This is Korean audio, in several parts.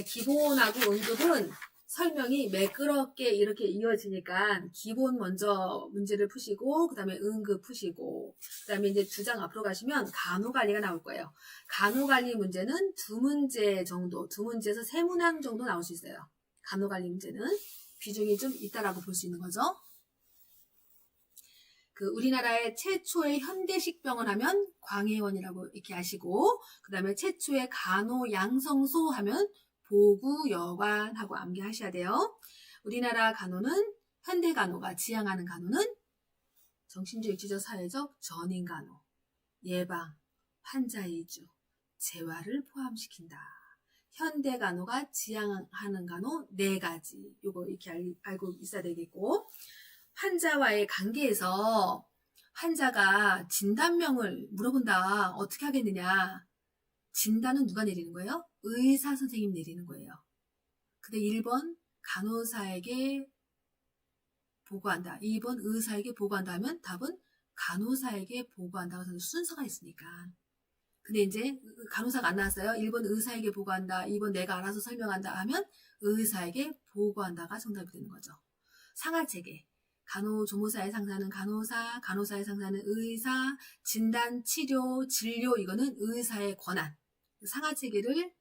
기본하고 응급은 설명이 매끄럽게 이렇게 이어지니까 기본 먼저 문제를 푸시고 그 다음에 응급 푸시고 그 다음에 이제 2장 앞으로 가시면 간호관리가 나올 거예요. 간호관리 문제는 2문제 정도, 2문제에서 3문항 정도 나올 수 있어요. 간호관리 문제는 비중이 좀 있다라고 볼 수 있는 거죠. 우리나라의 최초의 현대식 병원 하면 광해원이라고 이렇게 아시고, 그 다음에 최초의 간호양성소 하면 보구여관하고 암기하셔야 돼요. 우리나라 간호는, 현대간호가 지향하는 간호는 정신적, 육체적, 사회적, 전인간호, 예방, 환자 이주, 재활을 포함시킨다. 현대간호가 지향하는 간호 4가지. 요거 이렇게 알고 있어야 되겠고, 환자와의 관계에서 환자가 진단명을 물어본다. 어떻게 하겠느냐. 진단은 누가 내리는 거예요? 의사 선생님 내리는 거예요. 근데 1번 간호사에게 보고한다. 2번 의사에게 보고한다 하면 답은 간호사에게 보고한다고 해서 순서가 있으니까. 근데 이제 간호사가 안 나왔어요. 1번 의사에게 보고한다. 2번 내가 알아서 설명한다 하면 의사에게 보고한다가 정답이 되는 거죠. 상하체계. 간호조무사의 상사는 간호사, 간호사의 상사는 의사, 진단, 치료, 진료 이거는 의사의 권한. 상하체계를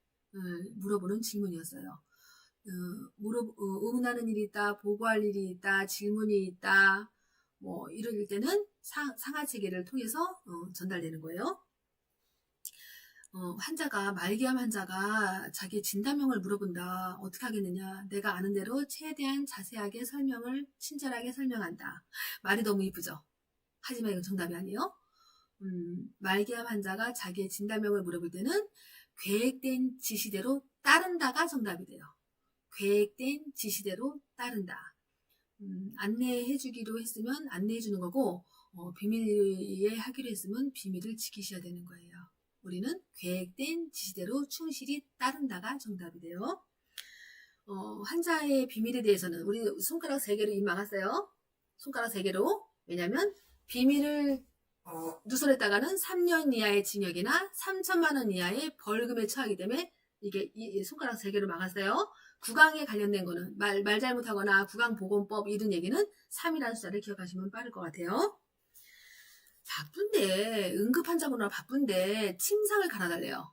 물어보는 질문이었어요. 의문하는 일이 있다, 보고할 일이 있다, 질문이 있다, 뭐 이럴 때는 상하체계를 통해서 전달되는 거예요. 말기암 환자가 자기 진단명을 물어본다. 어떻게 하겠느냐. 내가 아는 대로 최대한 자세하게 설명을 친절하게 설명한다. 말이 너무 이쁘죠. 하지만 이건 정답이 아니에요. 말기암 환자가 자기의 진단명을 물어볼 때는 계획된 지시대로 따른다가 정답이 돼요. 계획된 지시대로 따른다. 안내해 주기로 했으면 안내해 주는 거고, 비밀리에 하기로 했으면 비밀을 지키셔야 되는 거예요. 우리는 계획된 지시대로 충실히 따른다가 정답이 돼요. 환자의 비밀에 대해서는 우리 손가락 3개로 입 막았어요. 손가락 3개로. 왜냐면 비밀을 누설했다가는 3년 이하의 징역이나 3천만 원 이하의 벌금에 처하기 때문에 이게 손가락 3개로 막았어요. 구강에 관련된 거는 말 잘못하거나 구강보건법 이런 얘기는 3이라는 숫자를 기억하시면 빠를 것 같아요. 바쁜데 응급환자분으로 바쁜데 침상을 갈아달래요.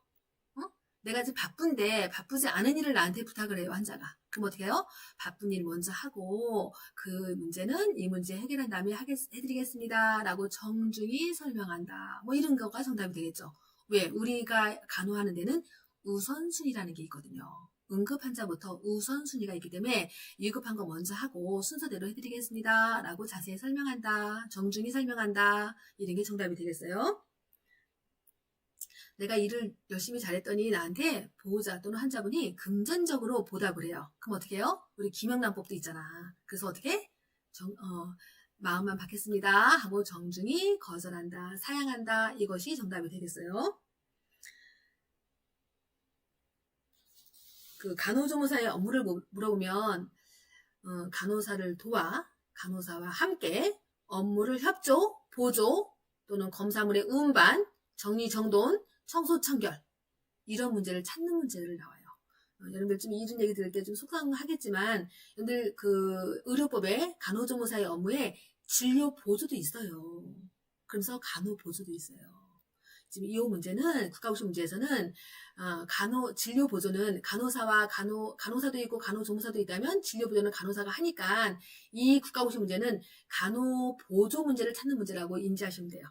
내가 지금 바쁜데 바쁘지 않은 일을 나한테 부탁을 해요. 환자가. 그럼 어떻게 해요? 바쁜 일 먼저 하고 그 문제는 이 문제 해결한 다음에 해드리겠습니다 라고 정중히 설명한다. 뭐 이런 거가 정답이 되겠죠. 왜? 우리가 간호하는 데는 우선순위라는 게 있거든요. 응급환자부터 우선순위가 있기 때문에 위급한 거 먼저 하고 순서대로 해드리겠습니다 라고 자세히 설명한다. 정중히 설명한다. 이런 게 정답이 되겠어요. 내가 일을 열심히 잘했더니 나한테 보호자 또는 환자분이 금전적으로 보답을 해요. 그럼 어떻게 해요? 우리 김영란법도 있잖아. 그래서 어떻게? 마음만 받겠습니다 하고 정중히 거절한다. 사양한다. 이것이 정답이 되겠어요. 간호조무사의 업무를 물어보면 간호사를 도와 간호사와 함께 업무를 협조, 보조 또는 검사물의 운반, 정리정돈, 청소청결 이런 문제를 찾는 문제를 나와요. 여러분들 좀 이런 얘기 들을 때 좀 속상하겠지만 여러분들 의료법에 간호조무사의 업무에 진료보조도 있어요. 그러면서 간호보조도 있어요. 지금 이 문제는 국가고시 문제에서는 진료보조는 간호사도 있고 간호조무사도 있다면 진료보조는 간호사가 하니까 이 국가고시 문제는 간호보조 문제를 찾는 문제라고 인지하시면 돼요.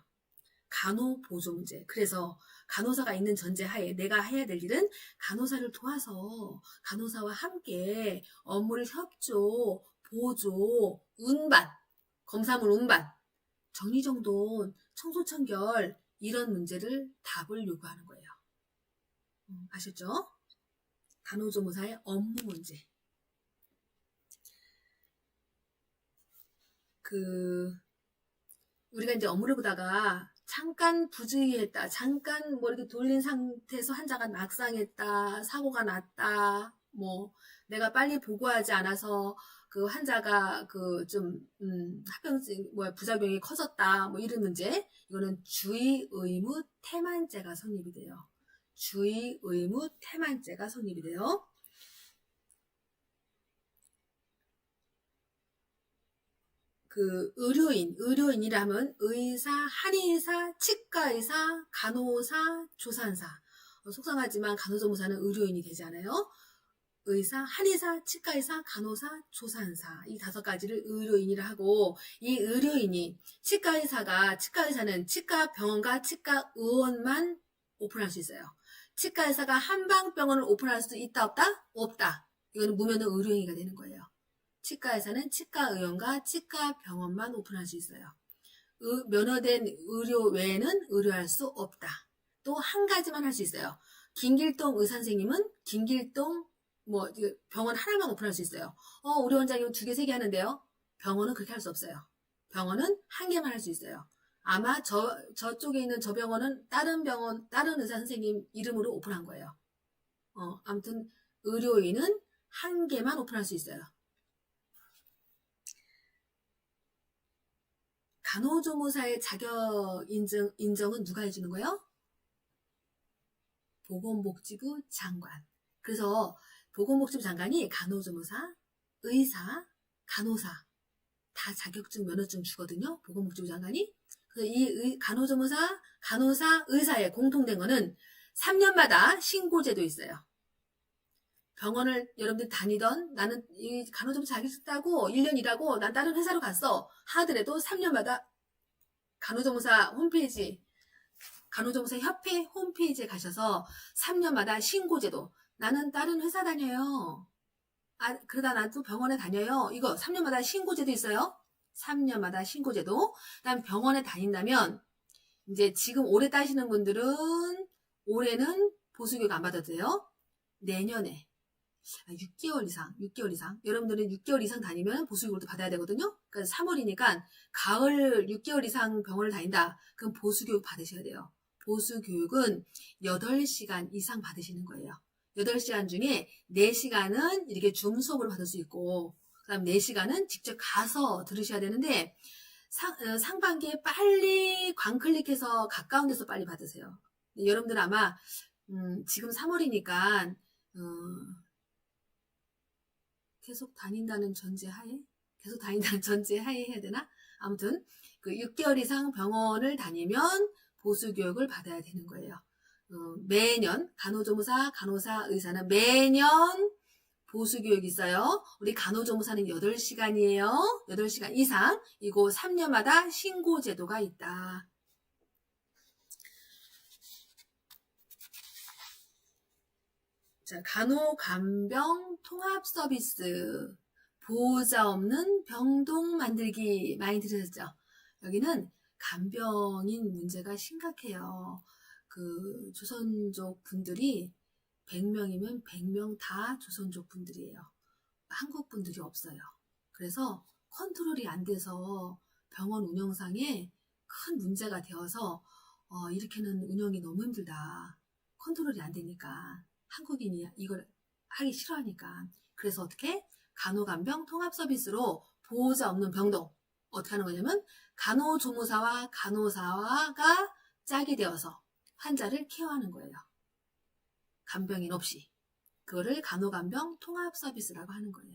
간호보조 문제. 그래서 간호사가 있는 전제하에 내가 해야 될 일은 간호사를 도와서 간호사와 함께 업무를 협조, 보조, 운반, 검사물 운반, 정리정돈, 청소청결 이런 문제를 답을 요구하는 거예요. 아셨죠? 간호조무사의 업무 문제. 우리가 이제 업무를 보다가 잠깐 부주의했다. 잠깐 뭐 이렇게 돌린 상태에서 환자가 낙상했다. 사고가 났다. 뭐 내가 빨리 보고하지 않아서 그 환자가 합병증 부작용이 커졌다. 뭐 이런 문제. 이거는 주의 의무 태만죄가 성립이 돼요. 주의 의무 태만죄가 성립이 돼요. 그 의료인이라면 의사, 한의사, 치과의사, 간호사, 조산사. 속상하지만 간호조무사는 의료인이 되지 않아요. 의사, 한의사, 치과의사, 간호사, 조산사 이 5가지를 의료인이라 하고 이 의료인이 치과의사는 치과병원과 치과의원만 오픈할 수 있어요. 치과의사가 한방병원을 오픈할 수 있다 없다? 없다. 이거는 무면허 의료인이 되는 거예요. 치과의사는 치과의원과 치과병원만 오픈할 수 있어요. 면허된 의료 외에는 의료할 수 없다. 또 한 가지만 할 수 있어요. 김길동 의사선생님은 김길동 병원 하나만 오픈할 수 있어요. 우리 원장님은 2개, 3개 하는데요. 병원은 그렇게 할 수 없어요. 병원은 1개만 할 수 있어요. 아마 저쪽에 있는 저 병원은 다른 의사 선생님 이름으로 오픈한 거예요. 아무튼 의료인은 1개만 오픈할 수 있어요. 간호조무사의 자격 인정은 누가 해주는 거예요? 보건복지부 장관. 그래서 보건복지부 장관이 간호조무사, 의사, 간호사 다 자격증, 면허증 주거든요. 보건복지부 장관이. 그래서 이 간호조무사, 간호사, 의사의 공통된 거는 3년마다 신고제도 있어요. 병원을 여러분들 다니던 나는 이 간호조무사 자격증 따고 1년 일하고 난 다른 회사로 갔어 하더라도 3년마다 간호조무사 협회 홈페이지에 가셔서 3년마다 신고제도 나는 다른 회사 다녀요. 그러다 난 또 병원에 다녀요. 이거 3년마다 신고제도 있어요. 3년마다 신고제도. 그다음 병원에 다닌다면 이제 지금 올해 따시는 분들은 올해는 보수교육 안 받아도 돼요. 내년에 6개월 이상. 여러분들은 6개월 이상 다니면 보수교육도 받아야 되거든요. 그러니까 3월이니까 가을 6개월 이상 병원을 다닌다. 그럼 보수교육 받으셔야 돼요. 보수교육은 8시간 이상 받으시는 거예요. 8시간 중에 4시간은 이렇게 줌 수업으로 받을 수 있고, 그 다음 4시간은 직접 가서 들으셔야 되는데, 상반기에 빨리 광클릭해서 가까운 데서 빨리 받으세요. 여러분들 아마, 지금 3월이니까, 계속 다닌다는 전제하에 해야 되나? 아무튼, 그 6개월 이상 병원을 다니면 보수교육을 받아야 되는 거예요. 매년 간호조무사, 간호사, 의사는 매년 보수교육이 있어요. 우리 간호조무사는 8시간이에요. 8시간 이상. 이거 3년마다 신고제도가 있다. 자, 간호간병 통합서비스. 보호자 없는 병동 만들기 많이 들으셨죠? 여기는 간병인 문제가 심각해요. 그 조선족 분들이 100명이면 100명 다 조선족 분들이에요. 한국 분들이 없어요. 그래서 컨트롤이 안 돼서 병원 운영상에 큰 문제가 되어서 이렇게는 운영이 너무 힘들다. 컨트롤이 안 되니까 한국인이 이걸 하기 싫어하니까. 그래서 어떻게? 간호간병 통합서비스로 보호자 없는 병동 어떻게 하는 거냐면 간호조무사와 간호사가 짝이 되어서 환자를 케어하는 거예요. 간병인 없이. 그거를 간호간병 통합서비스라고 하는 거예요.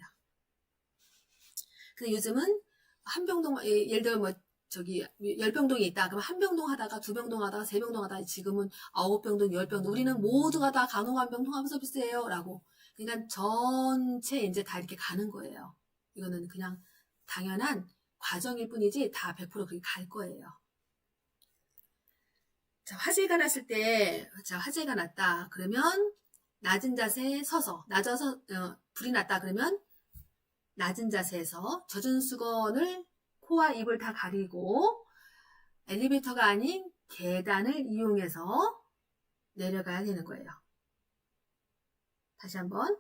근데 요즘은 한 병동, 예를 들어 저기 10병동이 있다. 그럼 한 병동 하다가 2병동 하다가 3병동 하다가 지금은 9병동, 10병동. 우리는 모두가 다 간호간병 통합서비스예요. 라고. 그러니까 전체 이제 다 이렇게 가는 거예요. 이거는 그냥 당연한 과정일 뿐이지 다 100% 그렇게 갈 거예요. 자, 화재가 났을 때, 화재가 났다. 그러면 낮은 자세에 서서, 불이 났다. 그러면 낮은 자세에서 젖은 수건을 코와 입을 다 가리고 엘리베이터가 아닌 계단을 이용해서 내려가야 되는 거예요. 다시 한번.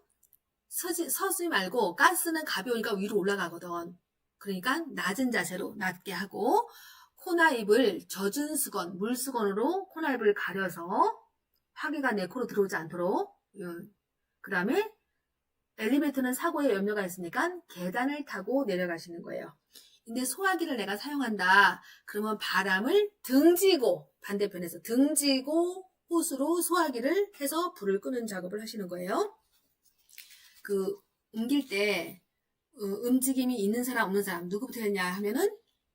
서지 말고 가스는 가벼우니까 위로 올라가거든. 그러니까 낮은 자세로 낮게 하고 코나 입을 젖은 수건, 물수건으로 코나 입을 가려서 화기가 내 코로 들어오지 않도록. 그 다음에 엘리베이터는 사고에 염려가 있으니까 계단을 타고 내려가시는 거예요. 근데 소화기를 내가 사용한다. 그러면 바람을 등지고 반대편에서 등지고 호스로 소화기를 해서 불을 끄는 작업을 하시는 거예요. 옮길 때 움직임이 있는 사람 없는 사람 누구부터 했냐 하면은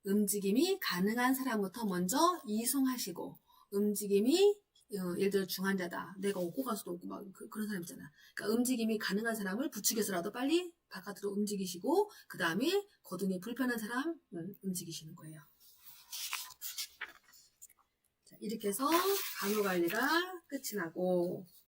움직임이 가능한 사람부터 먼저 이송하시고 움직임이 예를 들어 중환자다. 내가 얻고 갈 수도 없고 막 그런 사람 있잖아. 그러니까 움직임이 가능한 사람을 부축해서라도 빨리 바깥으로 움직이시고 그 다음에 거동이 불편한 사람 움직이시는 거예요. 자, 이렇게 해서 간호관리가 끝이 나고